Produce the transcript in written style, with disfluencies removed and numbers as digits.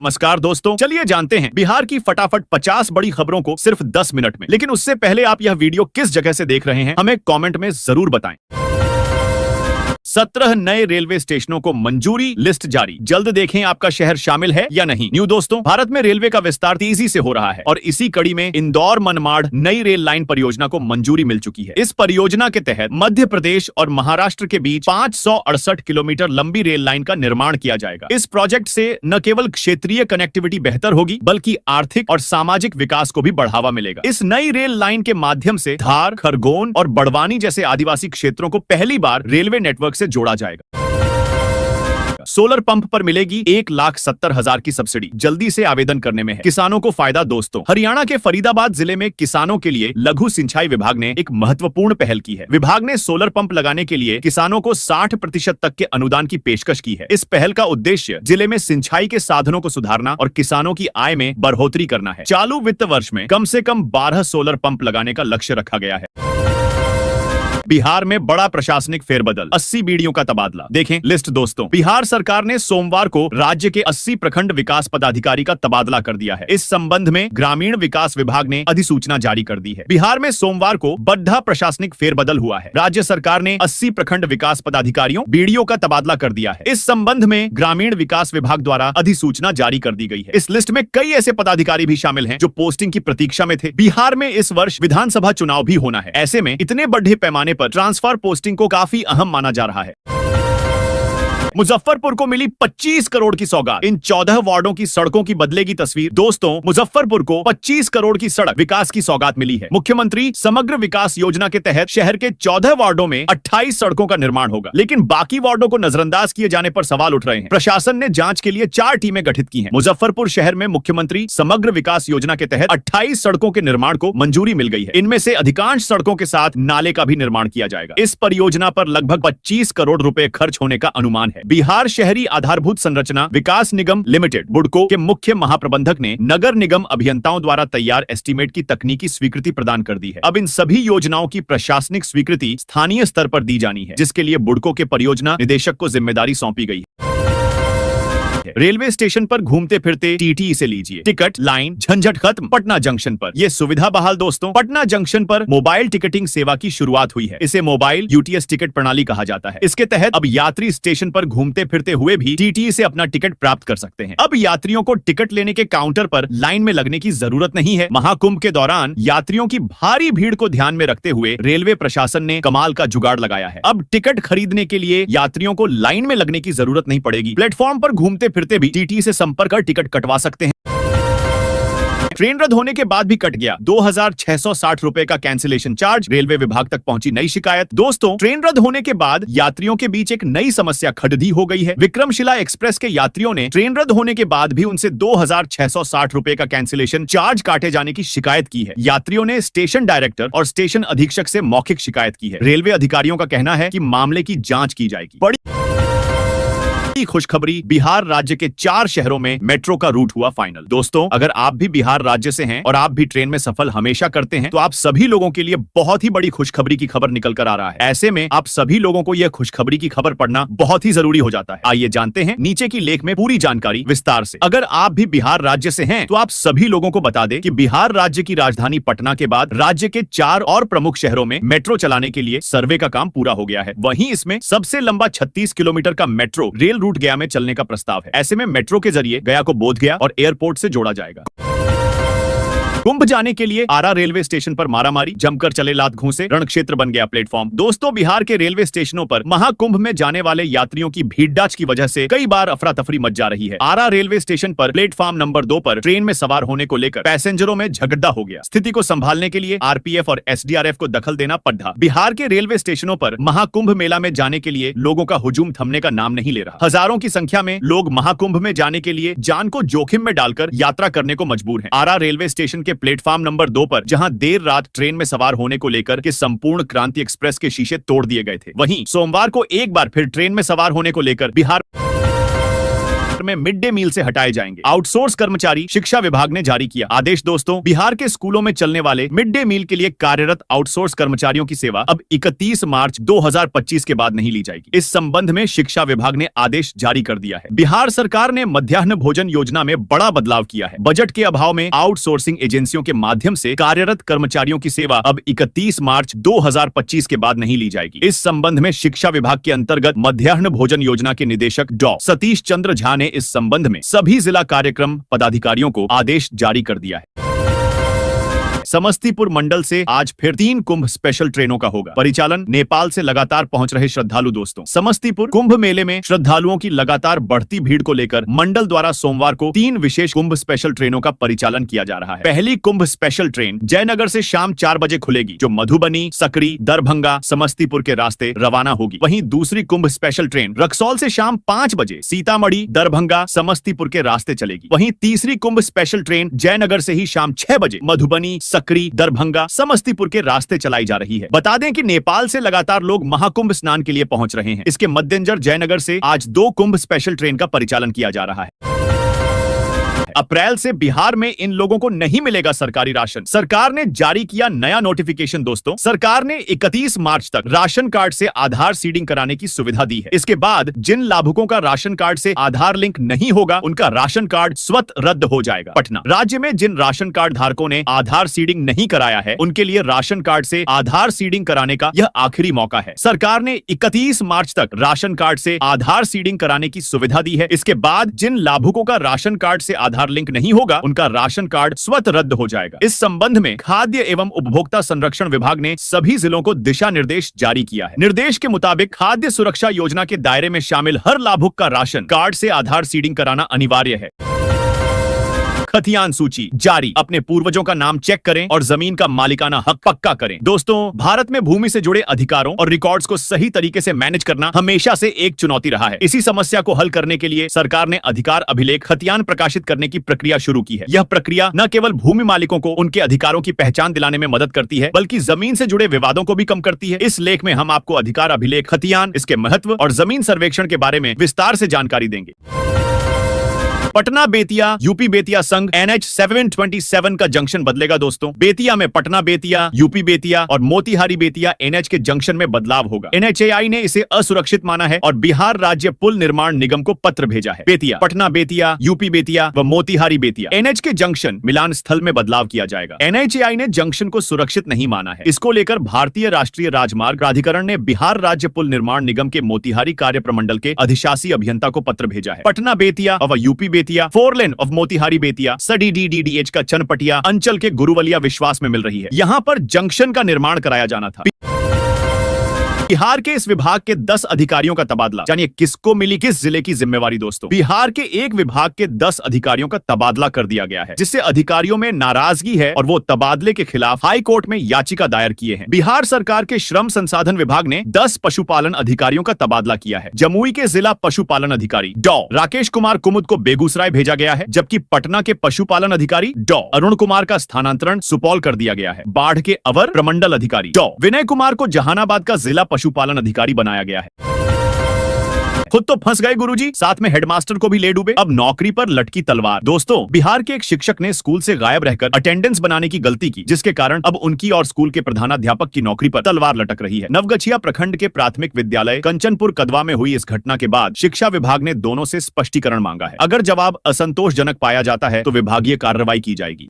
नमस्कार दोस्तों, चलिए जानते हैं बिहार की फटाफट 50 बड़ी खबरों को सिर्फ 10 मिनट में। लेकिन उससे पहले आप यह वीडियो किस जगह से देख रहे हैं हमें कमेंट में जरूर बताएं। 17 नए रेलवे स्टेशनों को मंजूरी, लिस्ट जारी। जल्द देखें आपका शहर शामिल है या नहीं। न्यू दोस्तों, भारत में रेलवे का विस्तार तेजी से हो रहा है और इसी कड़ी में इंदौर मनमाड़ नई रेल लाइन परियोजना को मंजूरी मिल चुकी है। इस परियोजना के तहत मध्य प्रदेश और महाराष्ट्र के बीच 568 किलोमीटर लंबी रेल लाइन का निर्माण किया जाएगा। इस प्रोजेक्ट से न केवल क्षेत्रीय कनेक्टिविटी बेहतर होगी बल्कि आर्थिक और सामाजिक विकास को भी बढ़ावा मिलेगा। इस नई रेल लाइन के माध्यम से धार, खरगोन और बड़वानी जैसे आदिवासी क्षेत्रों को पहली बार रेलवे नेटवर्क से जोड़ा जाएगा। सोलर पंप पर मिलेगी 1,70,000 की सब्सिडी। जल्दी से आवेदन करने में है। किसानों को फायदा दोस्तों, हरियाणा के फरीदाबाद जिले में किसानों के लिए लघु सिंचाई विभाग ने एक महत्वपूर्ण पहल की है। विभाग ने सोलर पंप लगाने के लिए किसानों को 60% तक के अनुदान की पेशकश की है। इस पहल का उद्देश्य जिले में सिंचाई के साधनों को सुधारना और किसानों की आय में बढ़ोतरी करना है। चालू वित्त वर्ष में कम से कम 12 सोलर पंप लगाने का लक्ष्य रखा गया है। बिहार में बड़ा प्रशासनिक फेरबदल, 80 बीडीओ का तबादला। देखें लिस्ट दोस्तों, बिहार सरकार ने सोमवार को राज्य के 80 प्रखंड विकास पदाधिकारी का तबादला कर दिया है। इस संबंध में ग्रामीण विकास विभाग ने अधिसूचना जारी कर दी है। बिहार में सोमवार को बड़ा प्रशासनिक फेरबदल हुआ है। राज्य सरकार ने 80 प्रखंड विकास पदाधिकारियों बीडीओ का तबादला कर दिया है। इस संबंध में ग्रामीण विकास विभाग द्वारा अधिसूचना जारी कर दी गई है। इस लिस्ट में कई ऐसे पदाधिकारी भी शामिल हैं जो पोस्टिंग की प्रतीक्षा में थे। बिहार में इस वर्ष विधानसभा चुनाव भी होना है। ऐसे में इतने बड़े पैमाने पर ट्रांसफर पोस्टिंग को काफी अहम माना जा रहा है। मुजफ्फरपुर को मिली 25 करोड़ की सौगात। इन 14 वार्डों की सड़कों की बदलेगी तस्वीर। दोस्तों, मुजफ्फरपुर को 25 करोड़ की सड़क विकास की सौगात मिली है। मुख्यमंत्री समग्र विकास योजना के तहत शहर के 14 वार्डों में 28 सड़कों का निर्माण होगा। लेकिन बाकी वार्डों को नजरअंदाज किए जाने पर सवाल उठ रहे हैं। प्रशासन ने जांच के लिए 4 टीमें गठित की हैं। मुजफ्फरपुर शहर में मुख्यमंत्री समग्र विकास योजना के तहत 28 सड़कों के निर्माण को मंजूरी मिल गई है। इनमें से अधिकांश सड़कों के साथ नाले का भी निर्माण किया जाएगा। इस परियोजना पर लगभग 25 करोड़ रुपए खर्च होने का अनुमान है। बिहार शहरी आधारभूत संरचना विकास निगम लिमिटेड बुडको के मुख्य महाप्रबंधक ने नगर निगम अभियंताओं द्वारा तैयार एस्टीमेट की तकनीकी स्वीकृति प्रदान कर दी है। अब इन सभी योजनाओं की प्रशासनिक स्वीकृति स्थानीय स्तर पर दी जानी है, जिसके लिए बुडको के परियोजना निदेशक को जिम्मेदारी सौंपी गई है। रेलवे स्टेशन पर घूमते फिरते टीटी से लीजिए टिकट, लाइन झंझट खत्म। पटना जंक्शन पर यह सुविधा बहाल दोस्तों। पटना जंक्शन पर मोबाइल टिकटिंग सेवा की शुरुआत हुई है। इसे मोबाइल यूटीएस टिकट प्रणाली कहा जाता है। इसके तहत अब यात्री स्टेशन पर घूमते फिरते हुए भी टीटी से अपना टिकट प्राप्त कर सकते हैं। अब यात्रियों को टिकट लेने के काउंटर पर लाइन में लगने की जरूरत नहीं है। महाकुंभ के दौरान यात्रियों की भारी भीड़ को ध्यान में रखते हुए रेलवे प्रशासन ने कमाल का जुगाड़ लगाया है। अब टिकट खरीदने के लिए यात्रियों को लाइन में लगने की जरूरत नहीं पड़ेगी। प्लेटफॉर्म पर घूमते फिरते भी टीटी से संपर्क कर टिकट कटवा सकते हैं। ट्रेन रद्द होने के बाद भी कट गया 2,660 रुपए का कैंसिलेशन चार्ज। रेलवे विभाग तक पहुंची नई शिकायत। दोस्तों, ट्रेन रद्द होने के बाद यात्रियों के बीच एक नई समस्या खड़ी हो गई है। विक्रमशिला एक्सप्रेस के यात्रियों ने ट्रेन रद्द होने के बाद भी उनसे 2,660 रुपए का कैंसिलेशन चार्ज काटे जाने की शिकायत की है। यात्रियों ने स्टेशन डायरेक्टर और स्टेशन अधीक्षक से मौखिक शिकायत की है। रेलवे अधिकारियों का कहना है कि मामले की जांच की जाएगी। बड़ी खुशखबरी, बिहार राज्य के 4 शहरों में मेट्रो का रूट हुआ फाइनल। दोस्तों, अगर आप भी बिहार राज्य से हैं और आप भी ट्रेन में सफर हमेशा करते हैं तो आप सभी लोगों के लिए बहुत ही बड़ी खुशखबरी की खबर निकल कर आ रहा है। ऐसे में आप सभी लोगों को यह खुशखबरी की खबर पढ़ना बहुत ही जरूरी हो जाता है। आइए जानते हैं नीचे की लेख में पूरी जानकारी विस्तार से। अगर आप भी बिहार राज्य से हैं तो आप सभी लोगों को बता दें कि बिहार राज्य की राजधानी पटना के बाद राज्य के 4 और प्रमुख शहरों में मेट्रो चलाने के लिए सर्वे का काम पूरा हो गया है। वहीं इसमें सबसे लंबा 36 किलोमीटर का मेट्रो रेल रूट गया में चलने का प्रस्ताव है। ऐसे में मेट्रो के जरिए गया को बोधगया और एयरपोर्ट से जोड़ा जाएगा। कुंभ जाने के लिए आरा रेलवे स्टेशन पर मारामारी, जमकर चले लात घूंसे, रणक्षेत्र बन गया प्लेटफॉर्म। दोस्तों, बिहार के रेलवे स्टेशनों पर महाकुंभ में जाने वाले यात्रियों की भीड़डाच की वजह से कई बार अफरा तफरी मच जा रही है। आरा रेलवे स्टेशन पर प्लेटफॉर्म नंबर 2 पर ट्रेन में सवार होने को लेकर पैसेंजरों में झगड़ा हो गया। स्थिति को संभालने के लिए आरपीएफ और एसडीआरएफ को दखल देना पड़ा। बिहार के रेलवे स्टेशनों पर महाकुंभ मेला में जाने के लिए लोगों का हुजूम थमने का नाम नहीं ले रहा। हजारों की संख्या में लोग महाकुंभ में जाने के लिए जान को जोखिम में डालकर यात्रा करने को मजबूर हैं। आरा रेलवे स्टेशन के प्लेटफॉर्म नंबर 2 पर जहां देर रात ट्रेन में सवार होने को लेकर के संपूर्ण क्रांति एक्सप्रेस के शीशे तोड़ दिए गए थे, वहीं सोमवार को एक बार फिर ट्रेन में सवार होने को लेकर बिहार में मिड डे मील से हटाए जाएंगे। आउटसोर्स कर्मचारी शिक्षा विभाग ने जारी किया आदेश। दोस्तों, बिहार के स्कूलों में चलने वाले मिड डे मील के लिए कार्यरत आउटसोर्स कर्मचारियों की सेवा अब 31 मार्च 2025 के बाद नहीं ली जाएगी। इस संबंध में शिक्षा विभाग ने आदेश जारी कर दिया है। बिहार सरकार ने मध्याह्न भोजन योजना में बड़ा बदलाव किया है। बजट के अभाव में आउटसोर्सिंग एजेंसियों के माध्यम से कार्यरत कर्मचारियों की सेवा अब 31 मार्च 2025 के बाद नहीं ली जाएगी। इस संबंध में शिक्षा विभाग के अंतर्गत मध्याह्न भोजन योजना के निदेशक डॉ सतीश चंद्र झा ने इस संबंध में सभी जिला कार्यक्रम पदाधिकारियों को आदेश जारी कर दिया है। समस्तीपुर मंडल से आज फिर 3 कुंभ स्पेशल ट्रेनों का होगा परिचालन। नेपाल से लगातार पहुंच रहे श्रद्धालु दोस्तों, समस्तीपुर कुंभ मेले में श्रद्धालुओं की लगातार बढ़ती भीड़ को लेकर मंडल द्वारा सोमवार को 3 विशेष कुंभ स्पेशल ट्रेनों का परिचालन किया जा रहा है। पहली कुंभ स्पेशल ट्रेन जयनगर से शाम 4 बजे खुलेगी, जो मधुबनी, सकरी, दरभंगा, समस्तीपुर के रास्ते रवाना होगी। वहीं दूसरी कुंभ स्पेशल ट्रेन रक्सौल से शाम 5 बजे सीतामढ़ी, दरभंगा, समस्तीपुर के रास्ते चलेगी। वहीं तीसरी कुंभ स्पेशल ट्रेन जयनगर से ही शाम 6 बजे मधुबनी, सकरी, दरभंगा, समस्तीपुर के रास्ते चलाई जा रही है। बता दें कि नेपाल से लगातार लोग महाकुंभ स्नान के लिए पहुंच रहे हैं। इसके मद्देनजर जयनगर से आज 2 कुंभ स्पेशल ट्रेन का परिचालन किया जा रहा है। अप्रैल से बिहार में इन लोगों को नहीं मिलेगा सरकारी राशन। सरकार ने जारी किया नया नोटिफिकेशन। दोस्तों, सरकार ने 31 मार्च तक राशन कार्ड से आधार सीडिंग कराने की सुविधा दी है। इसके बाद जिन लाभुकों का राशन कार्ड से आधार लिंक नहीं होगा, उनका राशन कार्ड स्वतः रद्द हो जाएगा। पटना राज्य में जिन राशन कार्ड धारकों ने आधार सीडिंग नहीं कराया है, उनके लिए राशन कार्ड से आधार सीडिंग कराने का यह आखिरी मौका है। सरकार ने 31 मार्च तक राशन कार्ड से आधार सीडिंग कराने की सुविधा दी है। इसके बाद जिन लाभुकों का राशन कार्ड से आधार लिंक नहीं होगा, उनका राशन कार्ड स्वतः रद्द हो जाएगा। इस संबंध में खाद्य एवं उपभोक्ता संरक्षण विभाग ने सभी जिलों को दिशा निर्देश जारी किया है। निर्देश के मुताबिक खाद्य सुरक्षा योजना के दायरे में शामिल हर लाभुक का राशन कार्ड से आधार सीडिंग कराना अनिवार्य है। खतियान सूची जारी, अपने पूर्वजों का नाम चेक करें और जमीन का मालिकाना हक पक्का करें। दोस्तों, भारत में भूमि से जुड़े अधिकारों और रिकॉर्ड्स को सही तरीके से मैनेज करना हमेशा से एक चुनौती रहा है। इसी समस्या को हल करने के लिए सरकार ने अधिकार अभिलेख खतियान प्रकाशित करने की प्रक्रिया शुरू की है। यह प्रक्रिया न केवल भूमि मालिकों को उनके अधिकारों की पहचान दिलाने में मदद करती है, बल्कि जमीन से जुड़े विवादों को भी कम करती है। इस लेख में हम आपको अधिकार अभिलेख खतियान, इसके महत्व और जमीन सर्वेक्षण के बारे में विस्तार से जानकारी देंगे। पटना बेतिया यूपी बेतिया संघ NH 727 का जंक्शन बदलेगा। दोस्तों, बेतिया में पटना बेतिया, यूपी बेतिया और मोतिहारी बेतिया NH के जंक्शन में बदलाव होगा। NHAI ने इसे असुरक्षित माना है और बिहार राज्य पुल निर्माण निगम को पत्र भेजा है। बेतिया, पटना बेतिया, यूपी बेतिया व मोतिहारी बेतिया NH के जंक्शन मिलान स्थल में बदलाव किया जाएगा। NHAI ने जंक्शन को सुरक्षित नहीं माना है। इसको लेकर भारतीय राष्ट्रीय राजमार्ग प्राधिकरण ने बिहार राज्य पुल निर्माण निगम के मोतिहारी कार्य प्रमंडल के अधिशासी अभियंता को पत्र भेजा है। पटना बेतिया व UP Bettiah 4 lane of Motihari Bettiah सडी DDDH का चनपटिया अंचल के गुरुवलिया विश्वास में मिल रही है। यहां पर जंक्शन का निर्माण कराया जाना था। बिहार के इस विभाग के 10 अधिकारियों का तबादला, जानिए किसको मिली किस जिले की जिम्मेवारी। दोस्तों, बिहार के एक विभाग के 10 अधिकारियों का तबादला कर दिया गया है, जिससे अधिकारियों में नाराजगी है और वो तबादले के खिलाफ हाई कोर्ट में याचिका दायर किए हैं। बिहार सरकार के श्रम संसाधन विभाग ने 10 पशुपालन अधिकारियों का तबादला किया है। जमुई के जिला पशुपालन अधिकारी डॉ राकेश कुमार कुमुद को बेगूसराय भेजा गया है, जबकि पटना के पशुपालन अधिकारी डॉ अरुण कुमार का स्थानांतरण सुपौल कर दिया गया है। बाढ़ के अवर प्रमंडल अधिकारी डॉ विनय कुमार को जहानाबाद का जिला पशुपालन अधिकारी बनाया गया है। खुद तो फंस गए गुरुजी, साथ में हेडमास्टर को भी ले डूबे। अब नौकरी पर लटकी तलवार। दोस्तों, बिहार के एक शिक्षक ने स्कूल से गायब रहकर अटेंडेंस बनाने की गलती की, जिसके कारण अब उनकी और स्कूल के प्रधानाध्यापक की नौकरी पर तलवार लटक रही है। नवगछिया प्रखंड के प्राथमिक विद्यालय कंचनपुर कदवा में हुई इस घटना के बाद शिक्षा विभाग ने दोनों से स्पष्टीकरण मांगा है। अगर जवाब असंतोषजनक पाया जाता है तो विभागीय कार्रवाई की जाएगी।